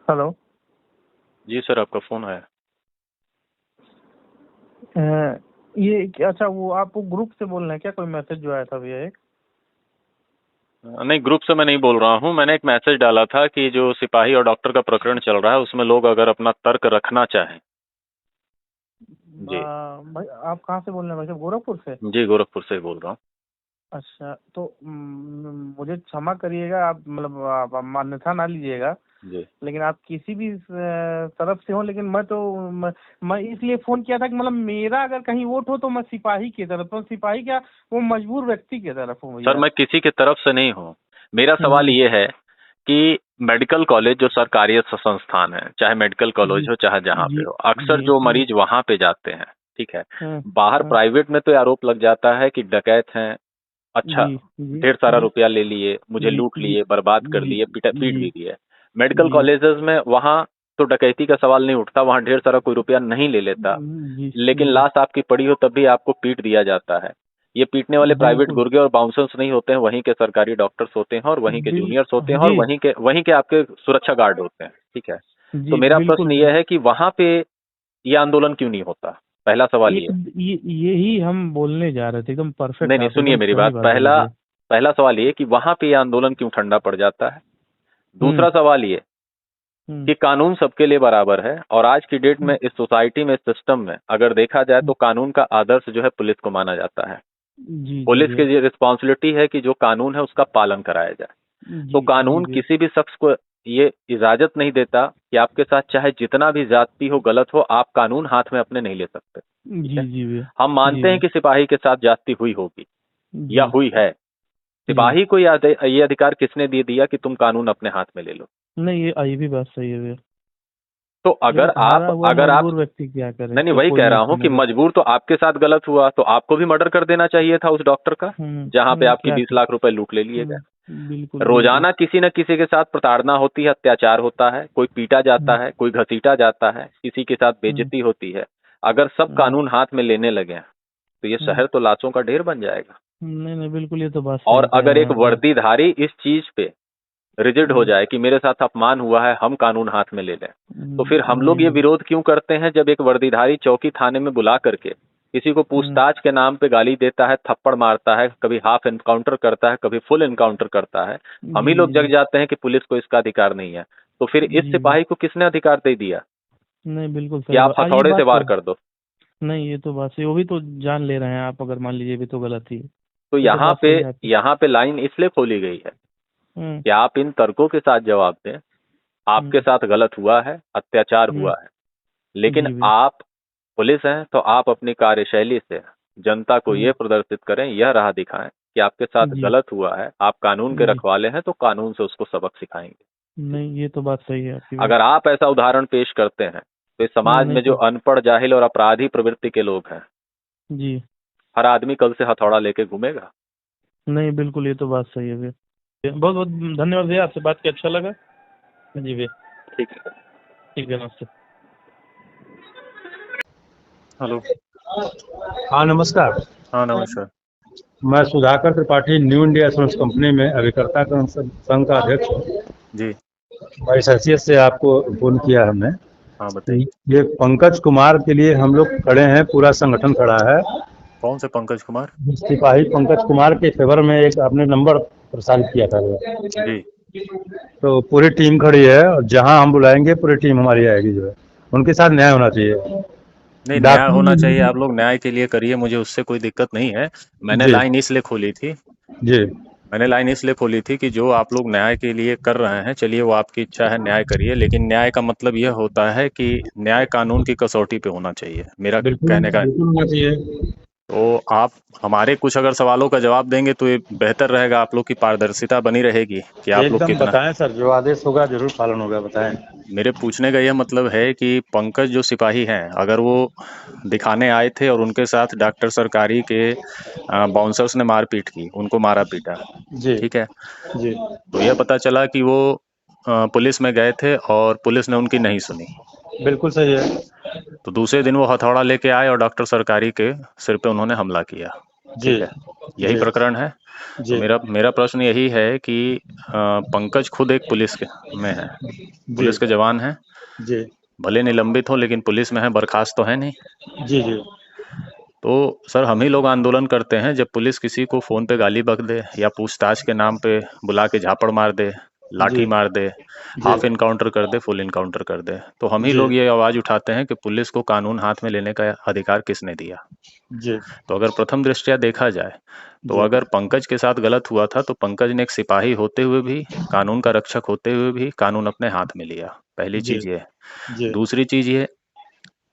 Hello. जी sir, आपका phone आया। अच्छा, वो आप वो ग्रुप से बोल रहे हैं क्या? कोई मैसेज जो आया था भैया एक। नहीं, ग्रुप से मैं नहीं बोल रहा हूँ। मैंने एक मैसेज डाला था कि जो सिपाही और डॉक्टर का प्रकरण चल रहा है उसमें लोग अगर अपना तर्क रखना चाहें। जी। भाई आप कहाँ से बोल रहे हैं भाई साहब? गोरखपुर से? जी, गोरखपुर से ही बोल रहा हूँ। अच्छा, तो मुझे क्षमा करिएगा, आप मतलब आप मान्यता ना लीजिएगा, जी। लेकिन आप किसी भी तरफ से हो, लेकिन मैं इसलिए फोन किया था कि मतलब मेरा अगर कहीं वोट हो तो मैं सिपाही की तरफ, तो सिपाही क्या, वो मजबूर व्यक्ति की तरफ हूँ सर, भैया। मैं किसी की तरफ से नहीं हूँ। मेरा सवाल जी ये है कि मेडिकल कॉलेज जो सरकारी संस्थान है, चाहे मेडिकल कॉलेज जी हो चाहे जहाँ पे जी हो, अक्सर जी जो जी। मरीज वहाँ पे जाते हैं, ठीक है। हाँ बाहर हाँ। प्राइवेट में तो ये आरोप लग जाता है कि डकैत हैं। अच्छा, जी जी ढेर सारा जी रुपया ले लिए, मुझे जी लूट जी लिए, बर्बाद कर जी दिए, पीट जी भी दिए। मेडिकल जी कॉलेजेस में वहाँ तो डकैती का सवाल नहीं उठता, वहाँ ढेर सारा कोई रुपया नहीं ले लेता। जी लेकिन जी। लाश आपकी पड़ी हो तब भी आपको पीट दिया जाता है। ये पीटने वाले प्राइवेट बिल्कुल। गुर्गे और बाउंसर्स नहीं होते हैं, वहीं के सरकारी डॉक्टर्स होते हैं और वहीं के बिल जूनियर्स होते हैं और जी वहीं के आपके सुरक्षा गार्ड होते हैं, ठीक है। तो जी मेरा बिल्कुल प्रश्न सही। ये है कि वहाँ पे ये आंदोलन क्यों नहीं होता? पहला सवाल एक ये। यही हम बोलने जा रहे थे, एकदम नहीं परफेक्ट, नहीं, आप सुनिए एकदम मेरी सही बात। बात बोले पहला जी। पहला सवाल ये कि वहां पे ये आंदोलन क्यों ठंडा पड़ जाता है। हम्म दूसरा सवाल ये हम्म कि कानून सबके लिए बराबर है और आज की डेट में हम्म, इस सोसाइटी में, इस सिस्टम में अगर देखा जाए तो कानून का आदर्श जो है पुलिस को माना जाता है। जी जी पुलिस की भैया। ये रिस्पॉन्सिबिलिटी है कि जो कानून है उसका पालन कराया जाए। तो जी जी कानून भैया। किसी भी शख्स को ये इजाजत नहीं देता कि आपके साथ चाहे जितना भी जाति हो, गलत हो, आप कानून हाथ में अपने नहीं ले सकते, ठीक है। जी जी भैया। हम जी मानते हैं भैया। कि सिपाही के साथ ज्यादती हुई होगी या जी हुई है। जी। सिपाही को ये अधिकार किसने दे दिया कि तुम कानून अपने हाथ में ले लो? नहीं, ये भी बात सही है भैया, तो लेकिन हारा हुआ अगर आप मजबूर व्यक्ति क्या करे, नहीं नहीं, इसको वही कोई कह नहीं रहा हूं कि सुनेगा। मजबूर तो आपके साथ गलत हुआ तो आपको भी मर्डर कर देना चाहिए था उस डॉक्टर का, जहां पे आपकी क्या 20 कर। लाख रुपए लूट ले लिए गए। बिल्कुल बिल्कुल। रोजाना किसी न किसी के साथ प्रताड़ना होती है, अत्याचार होता है, कोई पीटा जाता हम्म है, कोई घसीटा जाता है, किसी के साथ हम्म बेइज्जती होती है। अगर सब हम्म कानून हाथ में लेने लगे तो ये हम्म। शहर तो लाशों का ढेर बन जाएगा। नहीं नहीं, बिल्कुल, ये तो बात और सही कह अगर रहे एक हैं आप। वर्दीधारी इस चीज पे रिजिड हो हम्म जाए कि मेरे साथ अपमान हुआ है, हम कानून हाथ में ले लें, तो फिर हम लोग ये नहीं। विरोध क्यों करते हैं जब एक वर्दीधारी चौकी थाने में बुला करके किसी को हम्म पूछताछ के नाम पे गाली देता है, थप्पड़ मारता है, कभी हाफ एनकाउंटर करता है, कभी फुल एनकाउंटर करता है। हम जी ही लोग जी जग जाते हैं कि पुलिस को इसका अधिकार नहीं है। तो फिर इस जी जी। सिपाही को किसने अधिकार दे दिया नहीं, बिल्कुल कि सही आप बात। ये हथौड़े से बात वार तो कर दो? नहीं, ये तो बात सही, वो भी तो जान ले रहे हैं आप, अगर मान लीजिए भी तो गलत ही है। तो ये तो बात सही है आपकी। यहाँ पे लाइन इसलिए खोली गई है हम्म कि आप इन तर्कों के साथ जवाब दें। आपके हम्म साथ गलत हुआ है, अत्याचार हम्म। हुआ है, लेकिन जी भैया। आप पुलिस हैं तो आप अपनी कार्यशैली से जनता को हम्म। ये प्रदर्शित करें, यह राह दिखाएं कि आपके साथ जी गलत हुआ है, आप कानून के जी। रखवाले हैं तो कानून से उसको सबक सिखाएंगे। नहीं, ये तो बात सही है आपकी भैया। अगर आप ऐसा उदाहरण पेश करते हैं तो इस समाज नहीं में जो तो। अनपढ़, जाहिल और अपराधी प्रवृत्ति के लोग हैं, जी। हर आदमी कल से हथौड़ा लेके घूमेगा। नहीं, बिल्कुल, ये तो बात सही है भैया। बहुत बहुत धन्यवाद भैया, आपसे बात के अच्छा लगा। जी भैया। ठीक है। ठीक है, नमस्ते। हेलो। हाँ, नमस्कार। हाँ, नमस्कार। मैं Sudhakar Tripathi, new India assurance company में अभिकर्ता संघ का अध्यक्ष हूँ। जी। मैं इस हैसियत से आपको फोन किया हमने। हाँ, बताइए। ये पंकज कुमार के लिए हम लोग खड़े हैं, पूरा संगठन खड़ा है। कौन से पंकज कुमार? सिपाही पंकज कुमार के फेवर में एक आपने नंबर प्रसारित किया था। जी। तो पूरी टीम खड़ी है और जहां हम बुलाएंगे पूरी टीम हमारी आएगी जो है। उनके साथ न्याय होना चाहिए। नहीं, न्याय डॉक्टर होना चाहिए, आप लोग न्याय के लिए करिए, मुझे उससे कोई दिक्कत नहीं है। मैंने जी लाइन इसलिए खोली थी जी मैंने लाइन इसलिए खोली थी कि जो आप लोग न्याय के लिए कर रहे हैं, चलिए वो आपकी इच्छा है, न्याय करिए, लेकिन न्याय का मतलब यह होता है कि न्याय कानून की कसौटी पे होना चाहिए, मेरा बिल्कुल कहने का। बिल्कुल होना चाहिए। तो आप हमारे कुछ अगर सवालों का जवाब देंगे तो ये बेहतर रहेगा, आप लोग की पारदर्शिता बनी रहेगी कि आप लोग एकदम कितना। बताएं सर, जो आदेश होगा जरूर पालन होगा, बताएं। मेरे पूछने का यह मतलब है कि पंकज जो सिपाही हैं, अगर वो दिखाने आए थे और उनके साथ डॉक्टर सरकारी के बाउंसर्स ने मारपीट की, उनको मारा पीटा, जी ठीक है, जी। तो यह पता चला कि वो पुलिस में गए थे और पुलिस ने उनकी नहीं सुनी, बिल्कुल सही है। तो दूसरे दिन वो हथौड़ा लेके आए और डॉक्टर सरकारी के सिर पे उन्होंने हमला किया, जी ठीक है। यही जी प्रकरण है। तो जी मेरा मेरा प्रश्न यही है कि पंकज खुद एक पुलिस के में है, जी पुलिस के जवान हैं, जी भले निलंबित हो लेकिन पुलिस में है, बर्खास्त तो है नहीं। जी जी तो सर हम ही लोग आंदोलन करते हैं जब पुलिस किसी को फोन पे गाली बक दे या पूछताछ के नाम पे बुला के झापड़ मार दे, लाठी जी मार दे, जी हाफ इनकाउंटर कर दे, फुल इनकाउंटर कर दे, तो हम ही जी लोग ये आवाज उठाते हैं कि पुलिस को कानून हाथ में लेने का अधिकार किसने दिया। जी तो अगर प्रथम दृष्टया देखा जाए तो जी अगर पंकज के साथ गलत हुआ था तो पंकज ने एक सिपाही होते हुए भी, कानून का रक्षक होते हुए भी कानून अपने हाथ में लिया, पहली जी चीज ये। जी दूसरी चीज ये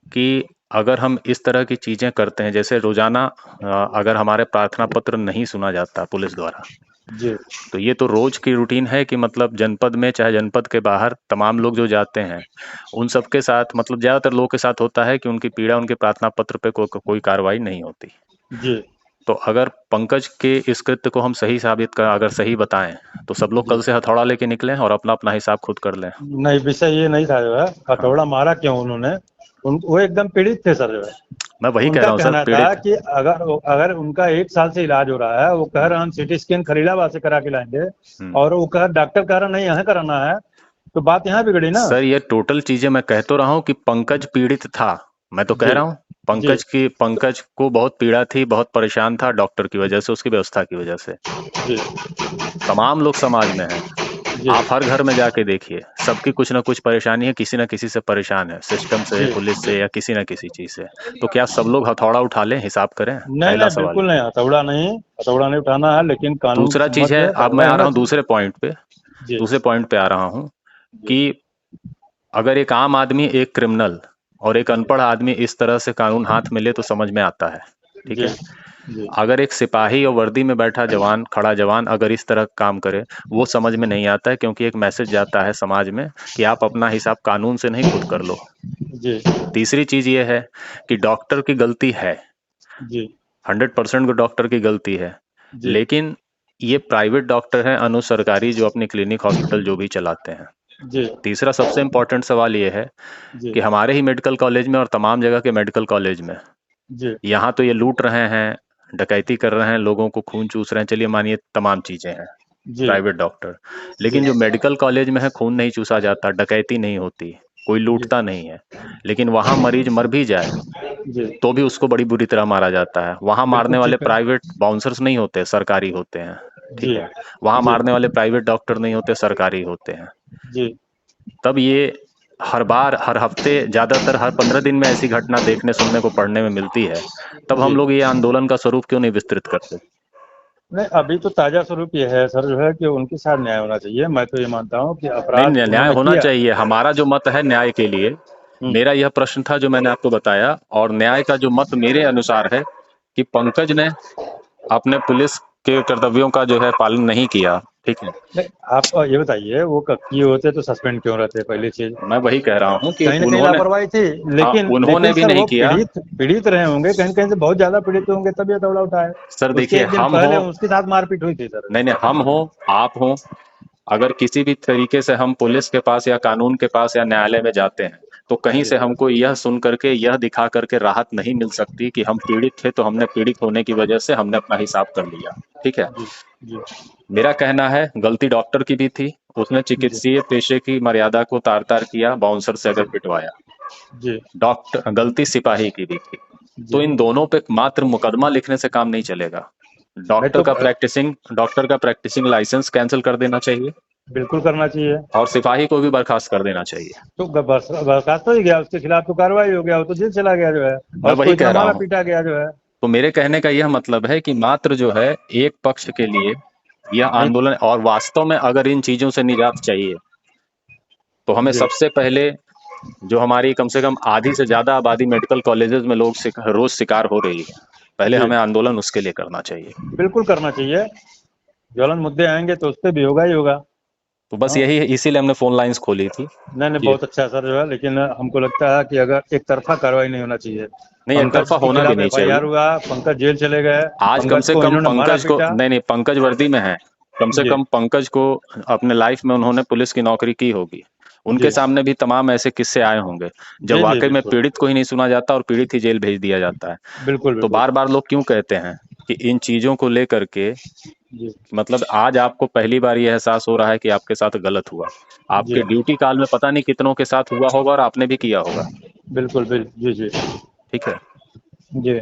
कि अगर हम इस तरह की चीजें करते हैं, जैसे रोजाना अगर हमारे प्रार्थना पत्र नहीं सुना जाता पुलिस द्वारा, जी तो ये तो रोज की रूटीन है कि मतलब जनपद में चाहे जनपद के बाहर तमाम लोग जो जाते हैं उन सबके साथ, मतलब ज्यादातर लोगों के साथ होता है कि उनकी पीड़ा, उनके प्रार्थना पत्र पे कोई कार्रवाई नहीं होती। जी तो अगर पंकज के इस कृत्य को हम सही साबित कर, अगर सही बताएं, तो सब लोग कल जी से हथौड़ा लेके निकलें और अपना अपना हिसाब खुद कर लें। नहीं, विषय ये नहीं था जो है, हाँ, हथौड़ा मारा क्यों उन्होंने। वो एकदम पीड़ित थे सर जो है। मैं वही कह उनका रहा हूँ सर, कहना था पीड़ित। कि अगर अगर उनका 1 साल से इलाज हो रहा है, वो कह रहे हैं हम सिटी स्कैन खलीलाबाद से करा के लाएंगे, और वो कह डॉक्टर कह रहा नहीं यहाँ कराना है, तो बात यहाँ बिगड़ी ना। सर ये टोटल चीजें मैं कह तो रहा हूँ कि पंकज पीड़ित था, मैं तो कह जी रहा हूँ जी पंकज को बहुत पीड़ा थी, बहुत परेशान था डॉक्टर की वजह से, उसकी व्यवस्था की वजह से। जी तमाम लोग समाज में हैं, जी आप हर घर में जाके देखिए, सबकी कुछ ना कुछ परेशानी है, किसी ना किसी से परेशान है, सिस्टम से, जी पुलिस से, या किसी ना किसी चीज से। तो क्या सब लोग हथौड़ा उठा लें, हिसाब करें? नहीं पहला नहीं, सवाल बिल्कुल ये। नहीं, हथौड़ा नहीं उठाना है, लेकिन कानून दूसरा चीज सम्मत है, जो है अब मैं कार्रवाई आ रहा होना हूँ चाहिए। दूसरे पॉइंट पे, जी दूसरे पॉइंट पे आ रहा हूँ जी कि अगर एक आम आदमी, एक क्रिमिनल और एक जी अनपढ़ आदमी इस तरह से कानून हाथ में ले तो समझ में आता है, ठीक जी है। जी अगर एक सिपाही और वर्दी में बैठा जवान, खड़ा जवान अगर इस तरह काम करे, वो समझ में नहीं आता है, क्योंकि एक मैसेज जाता है समाज में कि आप अपना हिसाब कानून से नहीं खुद कर लो। जी तीसरी चीज ये है कि डॉक्टर की गलती है, जी 100% डॉक्टर की गलती है, जी लेकिन ये प्राइवेट डॉक्टर हैं, अनु सरकारी, जो अपनी क्लिनिक हॉस्पिटल जो भी चलाते हैं। जी तीसरा सबसे इम्पोर्टेंट सवाल ये है जी कि हमारे ही मेडिकल कॉलेज में और तमाम जगह के मेडिकल कॉलेज में जी यहाँ तो ये लूट रहे हैं, डकैती कर रहे हैं, लोगों को खून चूस रहे हैं, चलिए मानिए तमाम चीजें हैं, जी प्राइवेट डॉक्टर, जी लेकिन जो मेडिकल कॉलेज में है खून नहीं चूसा जाता, डकैती नहीं होती, कोई जी लूटता नहीं है, लेकिन वहां मरीज मर भी जाए जी तो भी उसको बड़ी बुरी तरह मारा जाता है। वहां बिल्कुल मारने वाले ठीक है। प्राइवेट बाउंसर्स नहीं होते, सरकारी होते हैं, ठीक जी है। वहां जी मारने वाले प्राइवेट डॉक्टर नहीं होते, सरकारी होते हैं। जी तब ये हर बार, हर हफ्ते, ज्यादातर हर 15 दिन में ऐसी घटना देखने, सुनने को, पढ़ने में मिलती है। तब हम जी लोग ये आंदोलन का स्वरूप क्यों नहीं विस्तृत करते? नहीं, अभी तो ताजा स्वरूप ये है सर जो है कि उनके साथ न्याय होना चाहिए। मैं तो ये मानता हूँ कि नहीं, अपराध न्याय उन्होंने होना किया। चाहिए, हमारा जो मत है न्याय के लिए। हम्म, मेरा यह प्रश्न था जो मैंने आपको बताया, और न्याय का जो मत मेरे अनुसार है कि पंकज ने अपने पुलिस के कर्तव्यों का जो है पालन नहीं किया, ठीक है। नहीं, आप ये बताइए, वो किए होते तो सस्पेंड क्यों रहते? पहली चीज, मैं वही कह रहा हूँ कि कहीं ना कहीं उन्होंने, लापरवाही थी। हाँ, लेकिन उन्होंने लेकिन भी सर, नहीं वो किया। पीड़ित रहे होंगे, कहीं कहीं से बहुत ज्यादा पीड़ित होंगे, तभी हथौड़ा उठाए। सर उसके देखिए, एक दिन हम हो, पहले उसके साथ मारपीट हुई थी सर। नहीं नहीं, हम हो, आप हो, अगर किसी भी तरीके से हम पुलिस के पास या कानून के पास या न्यायालय में जाते हैं, तो कहीं जी से हमको यह सुन करके, यह दिखा करके राहत नहीं मिल सकती कि हम पीड़ित थे तो हमने पीड़ित होने की वजह से हमने अपना हिसाब कर लिया, ठीक है। जी जी मेरा कहना है गलती डॉक्टर की भी थी, उसने जी चिकित्सीय पेशे की मर्यादा को तार तार किया, बाउंसर से अगर जी पिटवाया। जी डॉक्टर, गलती सिपाही की भी थी। तो जी इन दोनों पे मात्र मुकदमा लिखने से काम नहीं चलेगा। नहीं तो डॉक्टर का प्रैक्टिसिंग लाइसेंस कैंसिल कर देना चाहिए, बिल्कुल करना चाहिए। और सिपाही को भी बर्खास्त कर देना चाहिए। तो बर्खास्त हो ही गया, उसके खिलाफ तो कार्रवाई हो गया, वो तो जेल चला गया जो है, और मैं उसको वही कह इतना रहा मारा हूँ, पीटा गया जो है। तो मेरे कहने का यह मतलब है कि मात्र जो है एक पक्ष के लिए यह नहीं। आंदोलन, और वास्तव में अगर इन चीजों से निजात चाहिए तो हमें जी सबसे पहले, जो हमारी कम से कम आधी से ज्यादा आबादी मेडिकल कॉलेजेस में लोग रोज शिकार हो रही है, पहले जी हमें आंदोलन उसके लिए करना चाहिए। बिल्कुल करना चाहिए। ज्वलन मुद्दे आएंगे तो उस पर भी होगा ही होगा। तो बस हाँ, यही, इसीलिए हमने फोन लाइंस खोली थी नहीं नहीं, कि, बहुत अच्छा सर जो है, लेकिन हमको लगता है कि अगर एक तरफा कार्रवाई नहीं होना चाहिए। नहीं, एक पंकज तरफा के होना भी खिलाफ नहीं चाहिए। FIR हुआ, पंकज जेल चले गए, आज कम पंकज से को कम इन्होंने मारा पंकज को, पीटा। नहीं नहीं, पंकज वर्दी में है, कम से जी कम पंकज को अपने लाइफ में उन्होंने पुलिस की नौकरी की होगी, उनके जी सामने भी तमाम ऐसे किस्से आए होंगे जब जी जी वाकई में बिल्कुल पीड़ित को ही नहीं सुना जाता और पीड़ित ही जेल भेज दिया जाता है। बिल्कुल तो बिल्कुल। बार बार लोग क्यों कहते हैं कि इन चीजों को लेकर के जी मतलब आज आपको पहली बार ये एहसास हो रहा है कि आपके साथ गलत हुआ। आपके जी ड्यूटी काल में पता नहीं कितनों के साथ हुआ होगा और आपने भी किया होगा। बिल्कुल जी जी ठीक है। जी